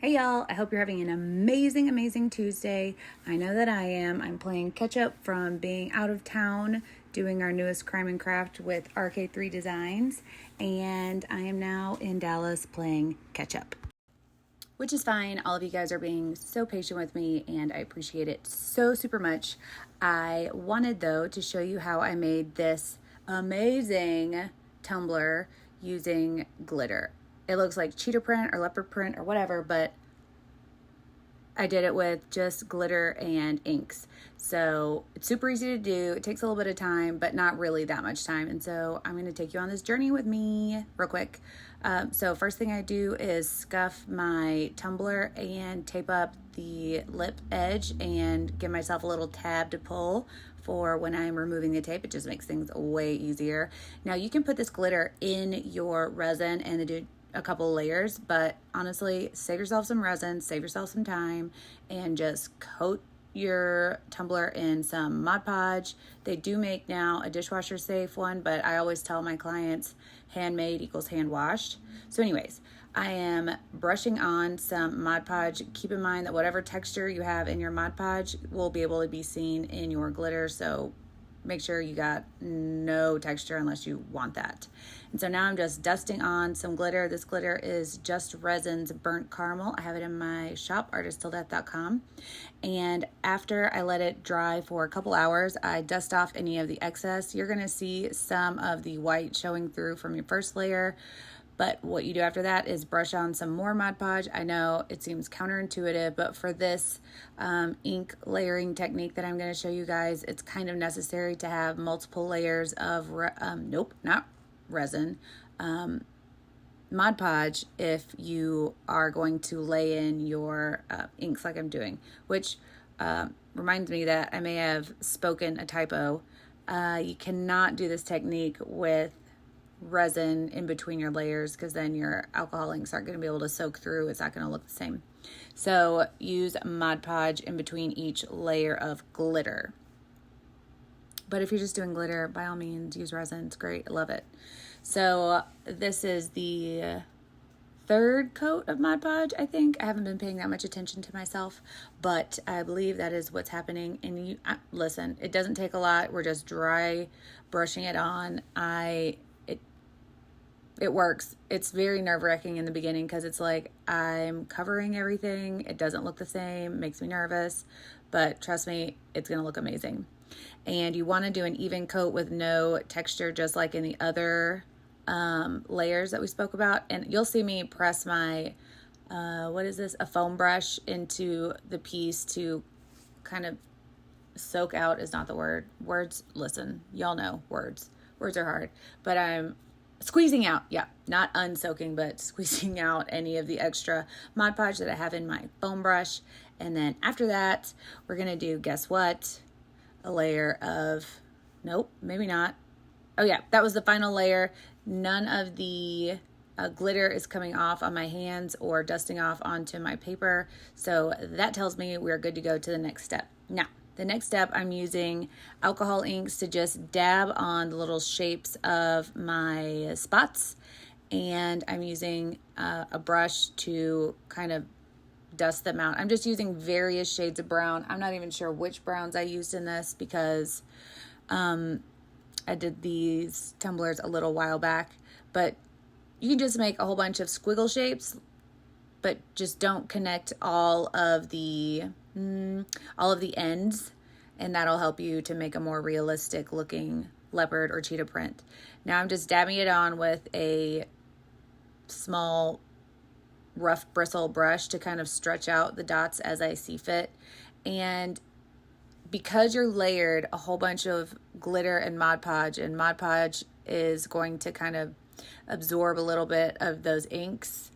Hey y'all, I hope you're having an amazing Tuesday. I know that I am. I'm playing catch up from being out of town doing our newest crime and craft with RK3 Designs, and I am now in Dallas playing catch up. Which is fine. All of you guys are being so patient with me and I appreciate it so super much. I wanted though to show you how I made this amazing tumbler using glitter. It looks like cheetah print or leopard print or whatever, but I did it with just glitter and inks. So it's super easy to do. It takes a little bit of time, but not really that much time. And so I'm going to take you on this journey with me real quick. So first thing I do is scuff my tumbler and tape up the lip edge and give myself a little tab to pull for when I'm removing the tape. It just makes things way easier. Now you can put this glitter in your resin and do a couple layers, but honestly, save yourself some resin, save yourself some time, and just coat your tumbler in some Mod Podge. They do make now a dishwasher safe one, but I always tell my clients handmade equals hand washed. So anyways, I am brushing on some Mod Podge. Keep in mind that whatever texture you have in your Mod Podge will be able to be seen in your glitter, so make sure you got no texture unless you want that. And so now I'm just dusting on some glitter. This glitter is Just Resin's Burnt Caramel. I have it in my shop, artisttilldeath.com. And after I let it dry for a couple hours, I dust off any of the excess. You're going to see some of the white showing through from your first layer. But what you do after that is brush on some more Mod Podge. I know it seems counterintuitive, but for this ink layering technique that I'm going to show you guys, it's kind of necessary to have multiple layers of, resin, Mod Podge if you are going to lay in your inks like I'm doing, which reminds me that I may have spoken a typo. You cannot do this technique with resin in between your layers because then your alcohol inks aren't going to be able to soak through. It's not going to look the same. So use Mod Podge in between each layer of glitter. But if you're just doing glitter, by all means, use resin. It's great. I love it. So this is the third coat of Mod Podge, I think. I haven't been paying that much attention to myself, but I believe that is what's happening. And listen, it doesn't take a lot. We're just dry brushing it on. It works. It's very nerve-wracking in the beginning because it's like I'm covering everything. It doesn't look the same. Makes me nervous. But trust me, it's going to look amazing. And you want to do an even coat with no texture, just like in the other layers that we spoke about. And you'll see me press my, a foam brush into the piece to kind of soak out is not the word. Words, listen, y'all know words. Words are hard. But I'm squeezing out, not unsoaking, but squeezing out any of the extra Mod Podge that I have in my foam brush. And then after that, we're going to do, guess what? A layer of, nope, maybe not. Oh yeah, that was the final layer. None of the glitter is coming off on my hands or dusting off onto my paper. So that tells me we're good to go to the next step. Now, the next step, I'm using alcohol inks to just dab on the little shapes of my spots. And I'm using a brush to kind of dust them out. I'm just using various shades of brown. I'm not even sure which browns I used in this because I did these tumblers a little while back. But you can just make a whole bunch of squiggle shapes, but just don't connect all of the ends, and that'll help you to make a more realistic looking leopard or cheetah print. Now I'm just dabbing it on with a small rough bristle brush to kind of stretch out the dots as I see fit. And because you're layered a whole bunch of glitter and Mod Podge is going to kind of absorb a little bit of those inks,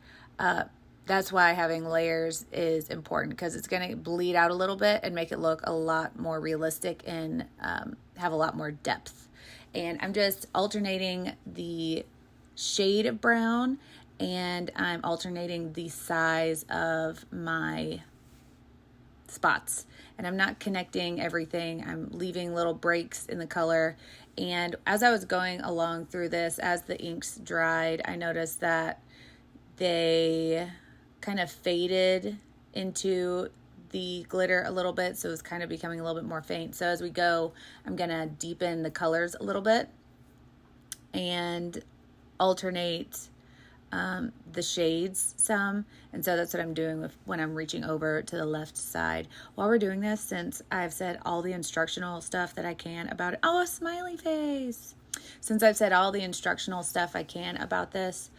that's why having layers is important, because it's going to bleed out a little bit and make it look a lot more realistic and have a lot more depth. And I'm just alternating the shade of brown, and I'm alternating the size of my spots. And I'm not connecting everything. I'm leaving little breaks in the color. And as I was going along through this, as the inks dried, I noticed that they kind of faded into the glitter a little bit, so it's kind of becoming a little bit more faint. So as we go, I'm gonna deepen the colors a little bit and alternate the shades some. And so that's what I'm doing when I'm reaching over to the left side. While we're doing this, since I've said all the instructional stuff that I can about it, oh, a smiley face. Since I've said all the instructional stuff I can about this,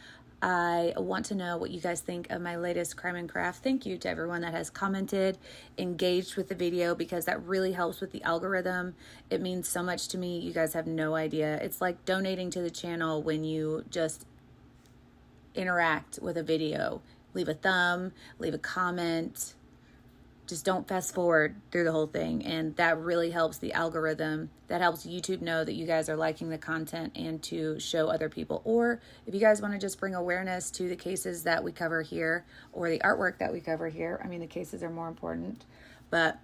I want to know what you guys think of my latest crime and craft. Thank you to everyone that has commented, engaged with the video, because that really helps with the algorithm. It means so much to me. You guys have no idea. It's like donating to the channel when you just interact with a video. Leave a thumb, leave a comment. Just don't fast forward through the whole thing. And that really helps the algorithm. That helps YouTube know that you guys are liking the content and to show other people. Or if you guys want to just bring awareness to the cases that we cover here or the artwork that we cover here. I mean, the cases are more important. But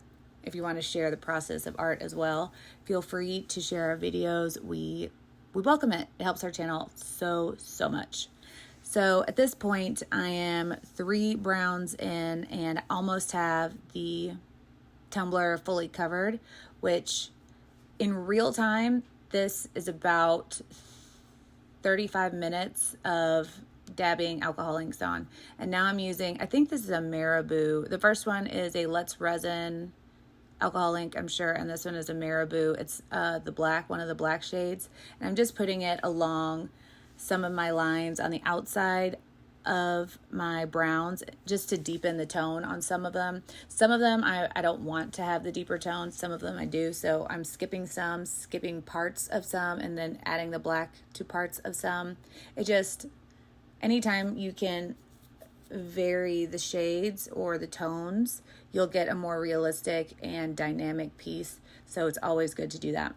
if you want to share the process of art as well, feel free to share our videos. We welcome it. It helps our channel so much. So at this point, I am 3 browns in and almost have the tumbler fully covered, which in real time, this is about 35 minutes of dabbing alcohol inks on. And now I'm using, I think this is a Marabou. The first one is a Let's Resin alcohol ink, I'm sure, and this one is a Marabou. It's the black, one of the black shades. And I'm just putting it along some of my lines on the outside of my browns just to deepen the tone on some of them. Some of them I don't want to have the deeper tone. Some of them I do. So I'm skipping parts of some, and then adding the black to parts of some. It just, anytime you can vary the shades or the tones, you'll get a more realistic and dynamic piece. So it's always good to do that.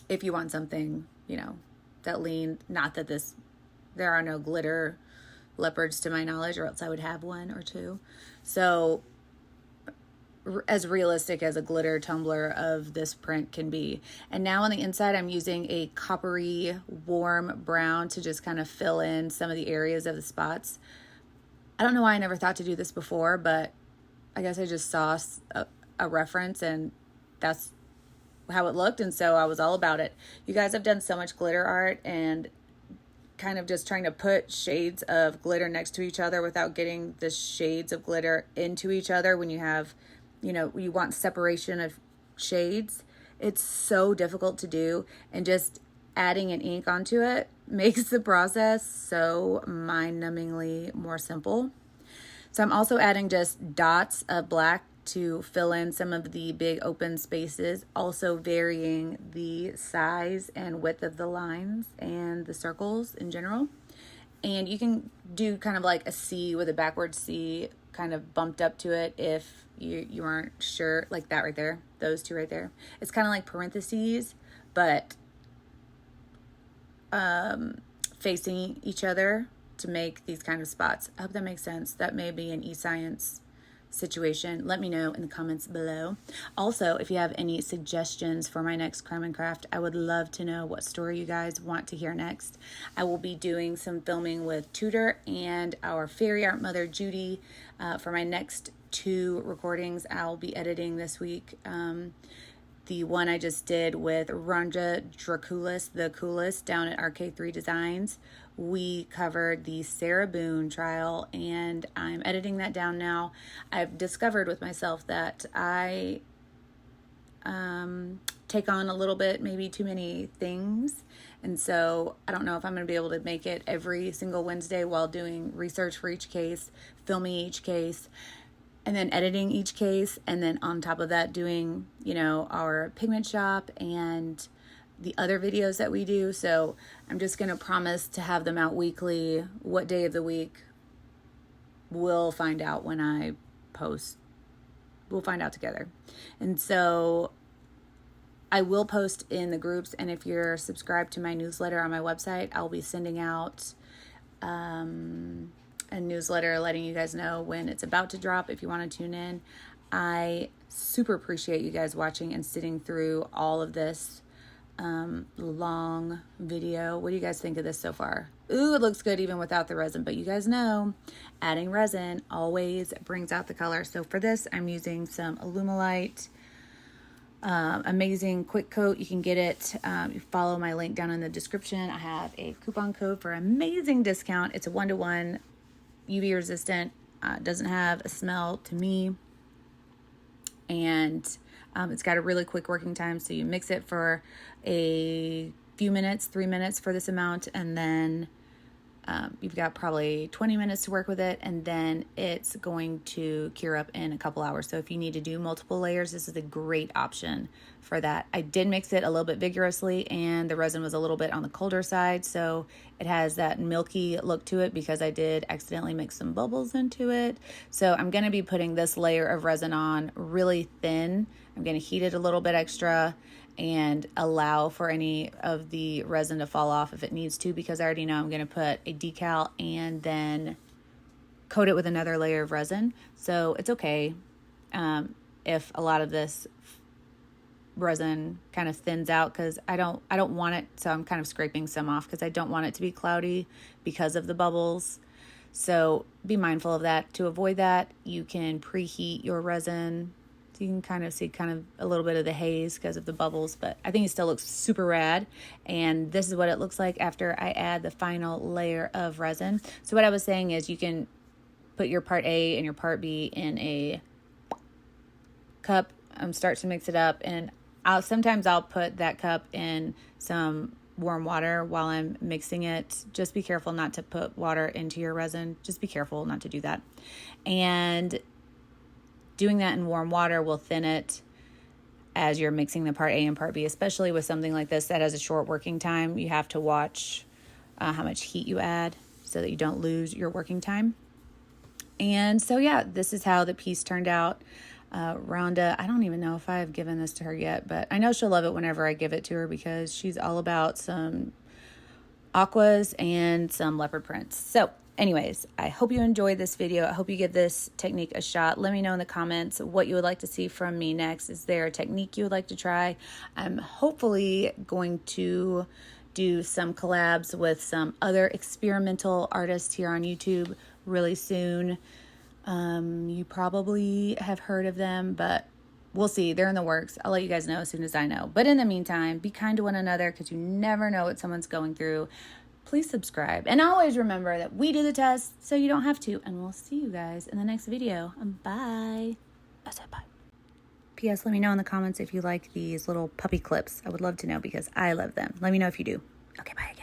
If you want something, you know, that lean, not that there are no glitter leopards to my knowledge, or else I would have one or two. So as realistic as a glitter tumbler of this print can be. And now on the inside, I'm using a coppery warm brown to just kind of fill in some of the areas of the spots. I don't know why I never thought to do this before, but I guess I just saw a reference and that's how it looked, and so I was all about it. You guys have done so much glitter art and kind of just trying to put shades of glitter next to each other without getting the shades of glitter into each other when you have, you know, you want separation of shades. It's so difficult to do, and just adding an ink onto it makes the process so mind-numbingly more simple. So I'm also adding just dots of black to fill in some of the big open spaces, also varying the size and width of the lines and the circles in general. And you can do kind of like a C with a backward C kind of bumped up to it if you aren't sure, like that right there, those two right there. It's kind of like parentheses, but facing each other to make these kind of spots. I hope that makes sense. That may be an e-science situation. Let me know in the comments below. Also, if you have any suggestions for my next crime and craft, I would love to know what story you guys want to hear next. I will be doing some filming with Tudor and our fairy art mother Judy for my next 2 recordings I'll be editing this week. The one I just did with Ranja Draculis, the coolest, down at RK3 Designs. We covered the Sarah Boone trial, and I'm editing that down now. I've discovered with myself that I take on a little bit, maybe too many things. And so I don't know if I'm going to be able to make it every single Wednesday while doing research for each case, filming each case, and then editing each case, and then on top of that doing, you know, our pigment shop and the other videos that we do. So I'm just going to promise to have them out weekly. What day of the week, we'll find out when I post. We'll find out together. And so I will post in the groups, and if you're subscribed to my newsletter on my website, I'll be sending out a newsletter letting you guys know when it's about to drop if you want to tune in. I super appreciate you guys watching and sitting through all of this long video. What do you guys think of this so far? ooh, it looks good even without the resin. But you guys know, adding resin always brings out the color. So for this, I'm using some Alumilite. Amazing quick coat. You can get it. You follow my link down in the description. I have a coupon code for amazing discount. It's a 1-to-1, UV resistant, doesn't have a smell to me, and it's got a really quick working time. So you mix it for a few minutes, 3 minutes for this amount, and then you've got probably 20 minutes to work with it, and then it's going to cure up in a couple hours. So if you need to do multiple layers, this is a great option for that. I did mix it a little bit vigorously, and the resin was a little bit on the colder side, so it has that milky look to it because I did accidentally mix some bubbles into it. So I'm going to be putting this layer of resin on really thin. I'm going to heat it a little bit extra and allow for any of the resin to fall off if it needs to, because I already know I'm going to put a decal and then coat it with another layer of resin. So it's okay if a lot of this resin kind of thins out, because I don't want it, so I'm kind of scraping some off because I don't want it to be cloudy because of the bubbles. So be mindful of that. To avoid that, you can preheat your resin. So you can kind of see kind of a little bit of the haze because of the bubbles, but I think it still looks super rad. And this is what it looks like after I add the final layer of resin. So what I was saying is you can put your part A and your part B in a cup, start to mix it up, and sometimes I'll put that cup in some warm water while I'm mixing it. Just be careful not to put water into your resin. Just be careful not to do that. And doing that in warm water will thin it as you're mixing the part A and part B, especially with something like this that has a short working time. You have to watch how much heat you add so that you don't lose your working time. And so, yeah, this is how the piece turned out. Rhonda, I don't even know if I've given this to her yet, but I know she'll love it whenever I give it to her because she's all about some aquas and some leopard prints. So anyways, I hope you enjoyed this video. I hope you give this technique a shot. Let me know in the comments what you would like to see from me next. Is there a technique you would like to try? I'm hopefully going to do some collabs with some other experimental artists here on YouTube really soon. You probably have heard of them, but we'll see. They're in the works. I'll let you guys know as soon as I know. But in the meantime, be kind to one another because you never know what someone's going through. Please subscribe. And always remember that we do the test so you don't have to. And we'll see you guys in the next video. Bye. I said bye. P.S. Let me know in the comments if you like these little puppy clips. I would love to know because I love them. Let me know if you do. Okay, bye again.